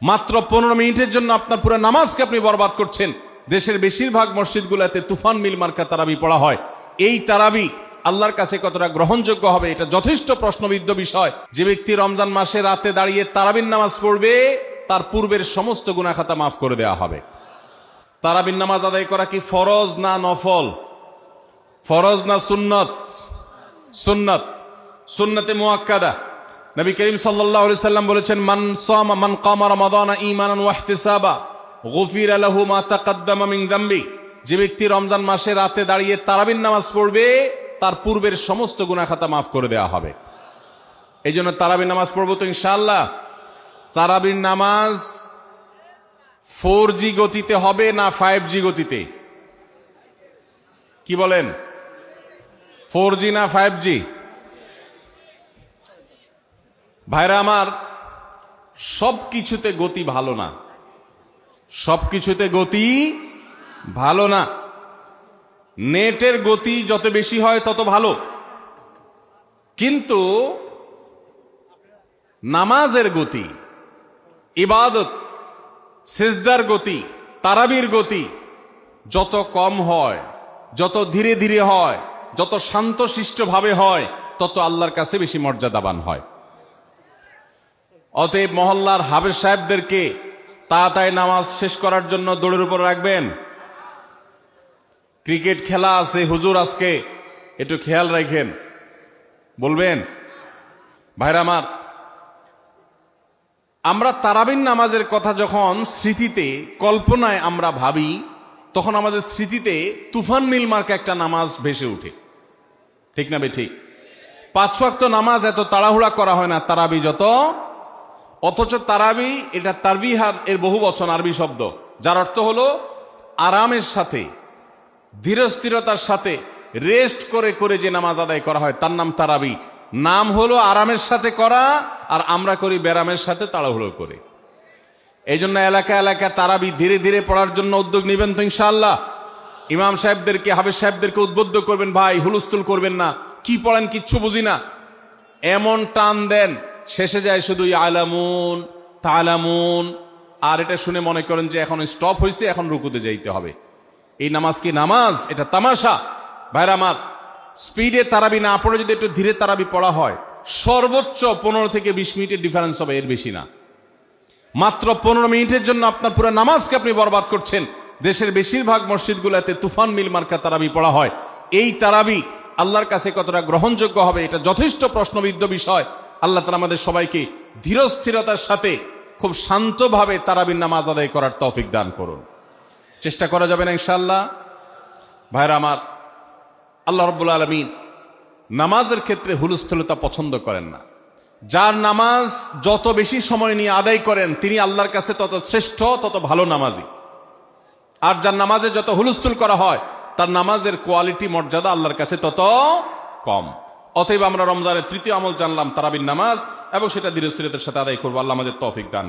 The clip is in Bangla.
মাত্র 15 মিনিটের জন্য আপনার পুরো নামাজকে আপনি বরবাদ করছেন। দেশের বেশিরভাগ মসজিদগুলোতে তুফান মিল মার্কা তারাবি পড়া হয়। এই তারাবি আল্লাহর কাছে কতটা গ্রহণযোগ্য হবে এটা যথেষ্ট প্রশ্নবিদ্ধ বিষয়। যে ব্যক্তি রমজান মাসে রাতে দাঁড়িয়ে তারাবির নামাজ পড়বে তার পূর্বের সমস্ত গুনাহ খাতা মাফ করে দেওয়া হবে। তারাবির নামাজ আদায় করা কি ফরজ না নফল? ফরজ না সুন্নত? সুন্নত, সুন্নতে মুআক্কাদা। নবী করিম সাল্লাল্লাহু আলাইহি সাল্লাম বলেছেন, মান কামা রমাদানা ঈমানান ওয়া ইহতিসাবা গুফিরা লাহু মা তাকাদ্দামা মিন যামবি। যে ব্যক্তি রমজান মাসে রাতে দাঁড়িয়ে তারাবির নামাজ পড়বে তার পূর্বের সমস্ত গুনাহ খাতা মাফ করে দেওয়া হবে। এই জন্য তারাবির নামাজ পড়বো তো ইনশাআল্লাহ। তারাবির নামাজ 4G গতিতে হবে না 5G গতিতে? কি বলেন, 4G না 5G? ভাইরা আমার, সব কিছুতে গতি ভালো না, সব কিছুতে গতি ভালো না। নেটের গতি যত বেশি হয় তত ভালো, কিন্তু নামাজের গতি, ইবাদত, সিজদার গতি, তারাবির গতি যত কম হয়, যত ধীরে ধীরে হয়, যত শান্তশিষ্টভাবে হয়, তত আল্লাহর কাছে বেশি মর্যাদাবান হয়। অতএব মহল্লার হাফেজ সাহেবদেরকে তাড়াতাড়ি নামাজ শেষ করার জন্য দৌড়ের উপর রাখবেন। ক্রিকেট খেলা আছে হুজুর, আজকে একটু খেয়াল রাখেন, বলবেন। ভাইরা আমার, আমরা তারাবির নামাজের কথা যখন স্মৃতিতে, কল্পনায় আমরা ভাবি, তখন আমাদের স্মৃতিতে তুফান মিল মার্কা একটা নামাজ ভেসে উঠে, ঠিক না বেঠিক? 5 ওয়াক্ত নামাজ এত তাড়াহুড়া করা হয় না তারাবি যত। অথচ তারাবি এটা তারবিহার এর বহু বচন, আরবি শব্দ, যার অর্থ হলো আরামের সাথে, ধীরস্থিরতার সাথে, রেস্ট করে করে যে নামাজ আদায় করা হয় তার নাম তারাবি। নাম হলো আরামের সাথে করা, আর আমরা করি ব্যারামের সাথে তাড়াহুড়ো করে। এই জন্য এলাকা এলাকা তারাবি ধীরে ধীরে পড়ার জন্য উদ্যোগ নেবেন তো ইনশাআল্লাহ। ইমাম সাহেবদেরকে, হাফেজ সাহেবদেরকে উদ্বুদ্ধ করবেন, ভাই হুলস্থুল করবেন না, কি পড়েন কিচ্ছু বুঝি না, এমন টান দেন শেষে যায় শুধু আলামুন তালামুন, আর এটা শুনে মনে করেন যে এখন স্টপ হয়েছে, এখন রুকুতে যাইতে হবে। এই নামাজ কি নামাজ? এটা তামাশা। ভাইরা আমার, স্পিডে তারাবি না পড়ে যদি একটু ধীরে তারাবি পড়া হয়, সর্বোচ্চ 15 থেকে 20 মিনিটের ডিফারেন্স হবে, এর বেশি না। মাত্র 15 মিনিটের জন্য আপনার পুরো নামাজকে আপনি বরবাদ করছেন। দেশের বেশিরভাগ মসজিদগুলোতে তুফান মিল মার্কা তারাবি পড়া হয়। এই তারাবি আল্লাহর কাছে কতটা গ্রহণযোগ্য হবে এটা যথেষ্ট প্রশ্নবিদ্ধ বিষয়। আল্লাহ তাআলা আমাদের সবাইকে ধীরস্থিরতার সাথে খুব শান্তভাবে তারাবির নামাজ আদায় করার তৌফিক দান করুন। চেষ্টা করা যাবে না ইনশাআল্লাহ? ভাইরা আমার, আল্লাহ রাব্বুল আলামিন নামাজের ক্ষেত্রে হুলস্থুলতা পছন্দ করেন না। যার নামাজ যত বেশি সময় নিয়ে আদায় করেন তিনি আল্লাহর কাছে তত শ্রেষ্ঠ, তত ভালো নামাজি। আর যার নামাজে যত হুলস্থুল করা হয় তার নামাজের কোয়ালিটি, মর্যাদা আল্লাহর কাছে তত কম। অতএব আমরা রমজানের তৃতীয় আমল জানলাম তারাবির নামাজ, এবং সেটা ধীরস্থিরতার সাথে আদায় করবো। আল্লাহ আমাদের তৌফিক দান